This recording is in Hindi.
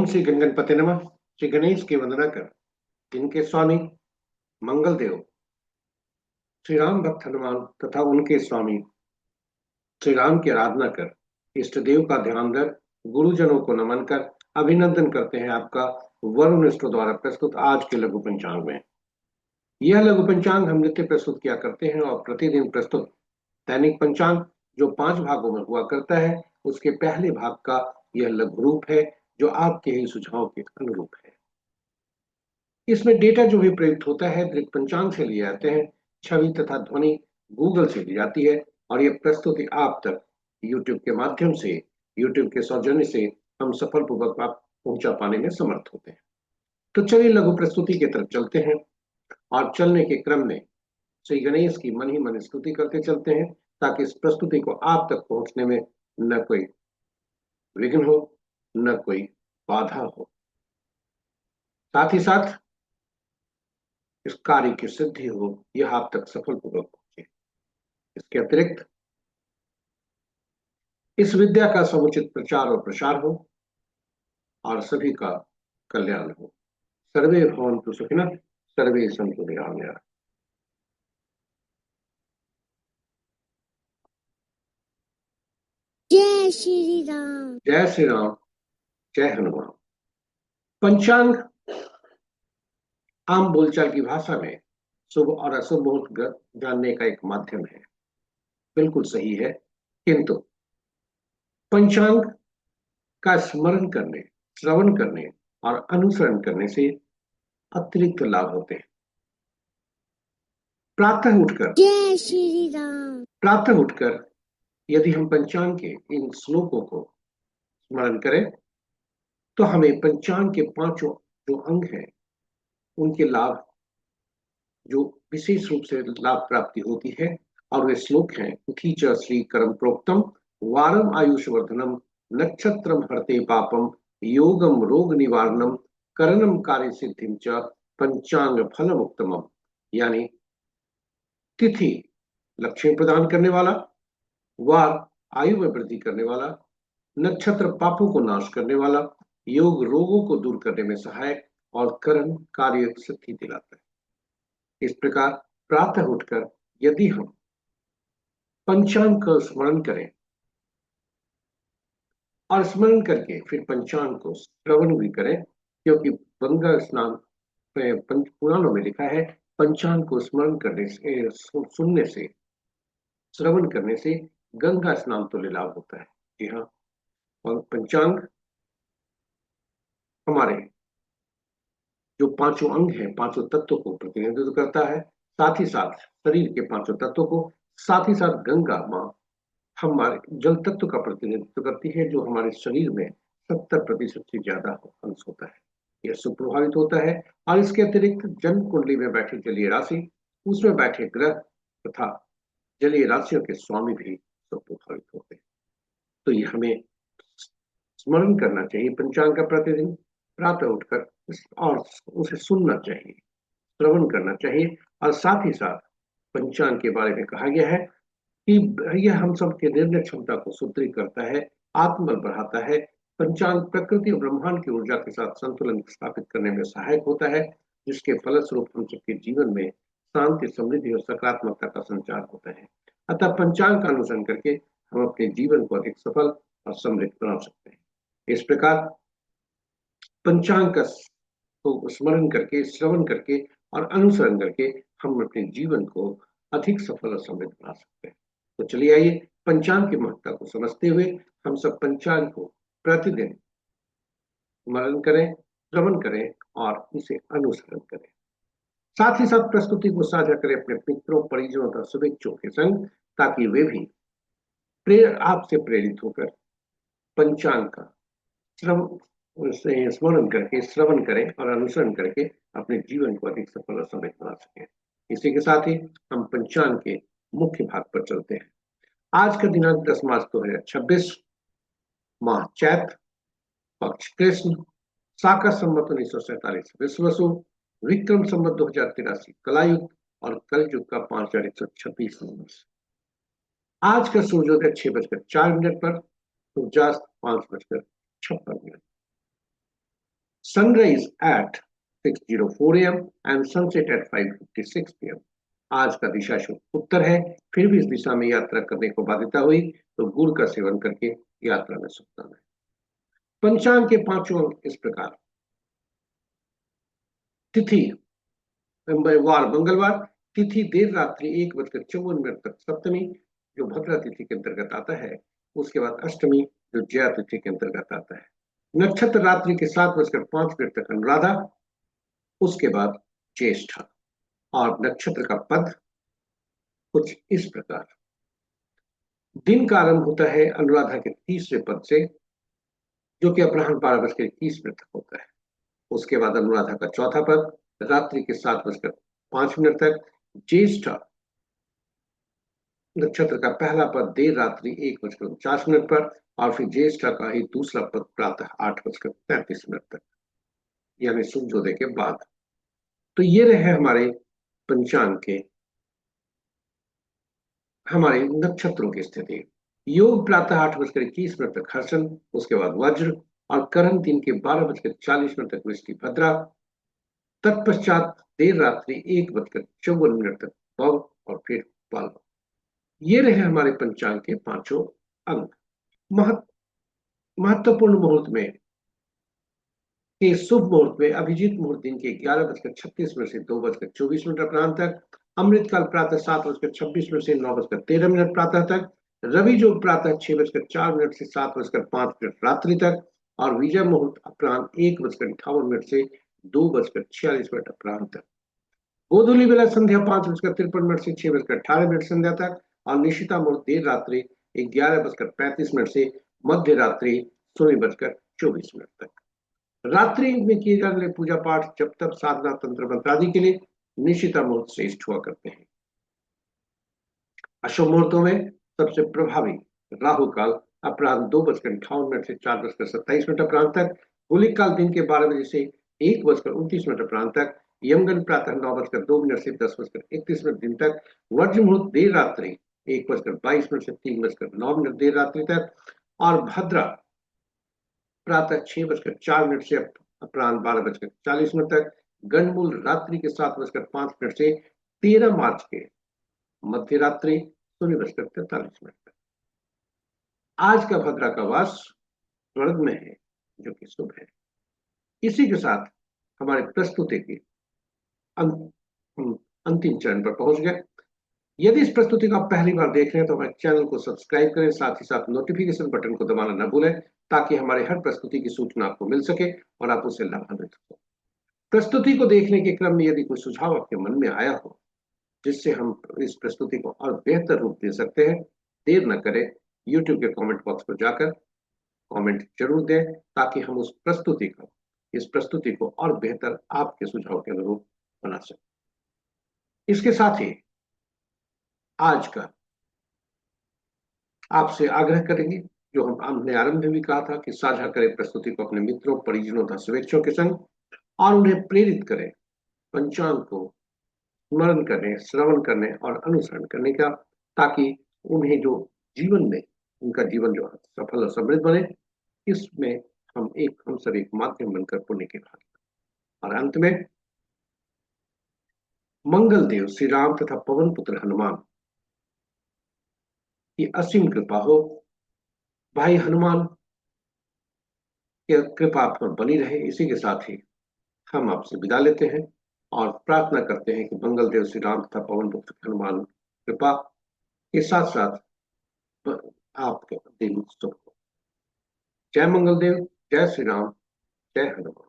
श्री गणपति नमः। श्री गणेश की वंदना कर, जिनके स्वामी मंगल देव श्री राम भक्त हनुमान तथा उनके स्वामी श्री राम की आराधना कर, इष्ट देव का ध्यान कर, गुरुजनों को नमन कर अभिनंदन करते हैं आपका वरुण स्टोर द्वारा प्रस्तुत आज के लघु पंचांग में। यह लघु पंचांग हम नित्य प्रस्तुत किया करते हैं और प्रतिदिन प्रस्तुत दैनिक पंचांग जो 5 भागों में हुआ करता है, उसके पहले भाग का यह लघु रूप है जो आपके ही सुझाव के अनुरूप है। इसमें डेटा जो भी प्रयुक्त होता है दृक पंचांग से लिए जाते हैं, छवि तथा ध्वनि गूगल से ली जाती है और यह प्रस्तुति आप तक यूट्यूब के माध्यम से, यूट्यूब के सौजन्य से हम सफलपूर्वक आप पहुंचा पाने में समर्थ होते हैं। तो चलिए लघु प्रस्तुति की तरफ चलते हैं और चलने के क्रम में श्री गणेश की मन ही मन स्तुति करते चलते हैं ताकि इस प्रस्तुति को आप तक पहुंचने में न कोई विघ्न हो, न कोई बाधा हो, साथ ही साथ इस कार्य की सिद्धि हो, यह आप तक सफलपूर्वक पहुंचे। इसके अतिरिक्त इस विद्या का समुचित प्रचार और प्रसार हो और सभी का कल्याण हो। सर्वे भवन्तु सुखिनः, सर्वे सन्तु निरामयाः। जय श्री राम। जय श्री राम, जय हनुमान। पंचांग आम बोलचाल की भाषा में शुभ और अशुभ मुहूर्त जानने का एक माध्यम है, बिल्कुल सही है। किंतु पंचांग का स्मरण करने, श्रवण करने और अनुसरण करने से अतिरिक्त लाभ होते हैं। प्रातः उठकर, जय श्री राम, प्रातः उठकर यदि हम पंचांग के इन श्लोकों को स्मरण करें तो हमें पंचांग के 5 जो अंग हैं उनके लाभ, जो विशेष रूप से लाभ प्राप्ति होती है। और वे श्लोक हैं, उठी च श्री करम प्रोक्तम वारम आयुष वर्धनम नक्षत्रम हरते पापम योगम रोग निवारणम करणम कार्य सिद्धिम च पंचांग फलम उत्तमम। यानी तिथि लक्ष्मी प्रदान करने वाला, वार आयु में वृद्धि करने वाला, नक्षत्र पापों को नाश करने वाला, योग रोगों को दूर करने में सहायक और करण कार्य सिद्धि दिलाता है। इस प्रकार प्रातः उठकर यदि हम पंचांग का स्मरण करें और स्मरण करके फिर पंचांग को श्रवण भी करें, क्योंकि गंगा स्नान पंच पुराणों में लिखा है पंचांग को स्मरण करने से, सुनने से, श्रवण करने से गंगा स्नान तुल्य लाभ होता है। जी हाँ, और पंचांग हमारे जो 5 अंग हैं, 5 तत्वों को प्रतिनिधित्व करता है, साथ ही साथ शरीर के 5 तत्वों को, साथ ही साथ गंगा माँ हमारे जल तत्व का प्रतिनिधित्व करती है, जो हमारे शरीर में 70% से ज्यादा अंश होता है। यह सुप्रभावित होता है। और इसके अतिरिक्त जन्म कुंडली में बैठी जलीय राशि, उसमें बैठे ग्रह तथा जलीय राशियों के स्वामी भी सुप्रभावित होते हैं। तो ये हमें स्मरण करना चाहिए पंचांग का प्रतिदिन प्रातः उठकर, और उसे सुनना चाहिए, श्रवण करना चाहिए। और साथ ही साथ पंचांग के बारे में कहा गया है कि यह हम सब के निर्णय क्षमता को सुदृढ़ करता है, आत्मबल बढ़ाता है। पंचांग प्रकृति और ब्रह्मांड की ऊर्जा के साथ संतुलन स्थापित करने में सहायक होता है, जिसके फलस्वरूप हम सबके जीवन में शांति, समृद्धि और सकारात्मकता का संचार होता है। अतः पंचांग का अनुसरण करके हम अपने जीवन को अधिक सफल और समृद्ध बना सकते हैं। इस प्रकार पंचांग का को स्मरण करके, श्रवण करके और अनुसरण करके हम अपने जीवन को अधिक सफल और समृद्ध बना सकते हैं। तो चलिए आइए पंचांग की महत्ता को समझते हुए हम सब पंचांग को प्रतिदिन स्मरण करें, श्रवण करें और इसे अनुसरण करें। साथ ही साथ प्रस्तुति को साझा करें अपने मित्रों, परिजनों तथा शुभेच्छुओं के संग, ताकि वे भी आपसे प्रेरित होकर पंचांग का स्मरण करके, श्रवण करें और अनुसरण करके अपने जीवन को अधिक सफल और समृद्ध बना सकें। इसी के साथ ही हम पंचांग के मुख्य भाग पर चलते हैं। आज का दिनांक 10 मार्च 2026, माह चैत, पक्ष कृष्ण, शाका संवत 1947 विश्वसु, विक्रम संवत 2083 कलायुग और कलयुग का 5126 वर्ष। आज का सूर्योदय 6:04 पर, सूर्यास्त 5:56। Sunrise at 6:04 AM and sunset at 5:56 PM। आज का दिशा शुभ उत्तर है, फिर भी इस दिशा में यात्रा करने को बाध्यता हुई तो गुड़ का सेवन करके यात्रा में सकता है। पंचांग के पांचों अंक इस प्रकार। तिथि वार मंगलवार, तिथि देर रात्रि 1:54 तक सप्तमी जो भद्रा तिथि के अंतर्गत आता है, उसके बाद अष्टमी जो जया तिथि के अंतर्गत आता है। नक्षत्र रात्रि के 7:05 तक अनुराधा, उसके बाद ज्येष्ठा। और नक्षत्र का पद कुछ इस प्रकार। दिन का आरंभ होता है अनुराधा के तीसरे पद से, जो कि अपराह्न 12:21 तक होता है। उसके बाद अनुराधा का चौथा पद रात्रि के 7:05 तक, ज्येष्ठ नक्षत्र का पहला पद देर रात्रि 1:49 पर, और फिर ज्येष्ठा का ही दूसरा पद प्रातः 8:33 तक, यानी सूर्योदय के बाद। तो ये रहे हमारे पंचांग के हमारे नक्षत्रों की स्थिति। योग प्रातः 8:21 तक हर्षण, उसके बाद वज्र, और करण दिन के 12:40 तक वृष्टि भद्रा, तत्पश्चात देर रात्रि 1:54 तक भव, और फिर बाल। ये रहे हमारे पंचांग के पांचों अंक। महत्वपूर्ण मुहूर्त में के शुभ मुहूर्त में अभिजीत मुहूर्त दिन के 11:36 से 2:24 अपराह्न तक, अमृतकाल प्रातः 7:26 से 9:13 प्रातः तक, रवि योग प्रातः 6:04 से 7:05 रात्रि तक, और विजय मुहूर्त अपराह्न 1:58 से 2:46 अपराह्न तक। गोधूली बेला संध्या 5:53 से 6:18 संध्या तक, और निशिता मुहूर्त देर रात्रि 11:35 से मध्य रात्रि 16:24 तक। रात्रि में किए जाने वाले पूजा पाठ जब तक साधना तंत्र मंत्र आदि के लिए निशिता मुहूर्त श्रेष्ठ हुआ करते हैं। अशुभ मुहूर्तों में सबसे प्रभावी राहु काल अपराह्न 2:58 से 4:27 अपराह्न तक, गुलिक काल दिन के 12 बजे से 1:29 अपराह्न तक, यमगन प्रातः 9:02 से 10:31 दिन तक, वर्ज मुहूर्त देर रात्रि 1:22 से 3:09 देर रात्रि तक, और भद्रा प्रातः 6:04 से अपराह्न 12:40 तक, गणमूल रात्रि के 7:05 से 13 मार्च के मध्य रात्रि 16:43 तक। आज का भद्रा का वास स्वर्ग में है, जो कि शुभ है। इसी के साथ हमारे प्रस्तुति की अंतिम चरण पर पहुंच गए। यदि इस प्रस्तुति को आप पहली बार देख रहे हैं तो हमारे चैनल को सब्सक्राइब करें, साथ ही साथ नोटिफिकेशन बटन को दबाना न भूलें, ताकि हमारे हर प्रस्तुति की सूचना आपको मिल सके और आप उससे लाभान्वित हो। प्रस्तुति को देखने के क्रम में यदि कोई सुझाव आपके मन में आया हो जिससे हम इस प्रस्तुति को और बेहतर रूप दे सकते हैं, देर न करें, YouTube के कमेंट बॉक्स पर जाकर कमेंट जरूर दें, ताकि हम इस प्रस्तुति को और बेहतर आपके सुझाव के अनुरूप बना सकें। इसके साथ ही आज का आपसे आग्रह करेंगे, जो हमने आरंभ में भी कहा था, कि साझा करें प्रस्तुति को अपने मित्रों, परिजनों तथा शुभेच्छुओं के संग, और उन्हें प्रेरित करें पंचांग को स्मरण करने, श्रवण करने और अनुसरण करने का, ताकि उन्हें जो जीवन में उनका जीवन जो सफल और समृद्ध बने, इसमें हम सब एक माध्यम बनकर पुण्य के भागी। और अंत में मंगल देव श्री राम तथा पवन पुत्र हनुमान की असीम कृपा हो। भाई हनुमान की कृपा आप पर बनी रहे। इसी के साथ ही हम आपसे विदा लेते हैं और प्रार्थना करते हैं कि मंगल देव श्री राम तथा पवन पुत्र हनुमान कृपा के साथ साथ आपके दिन शुभ हो। जय मंगल देव, जय श्री राम, जय हनुमान।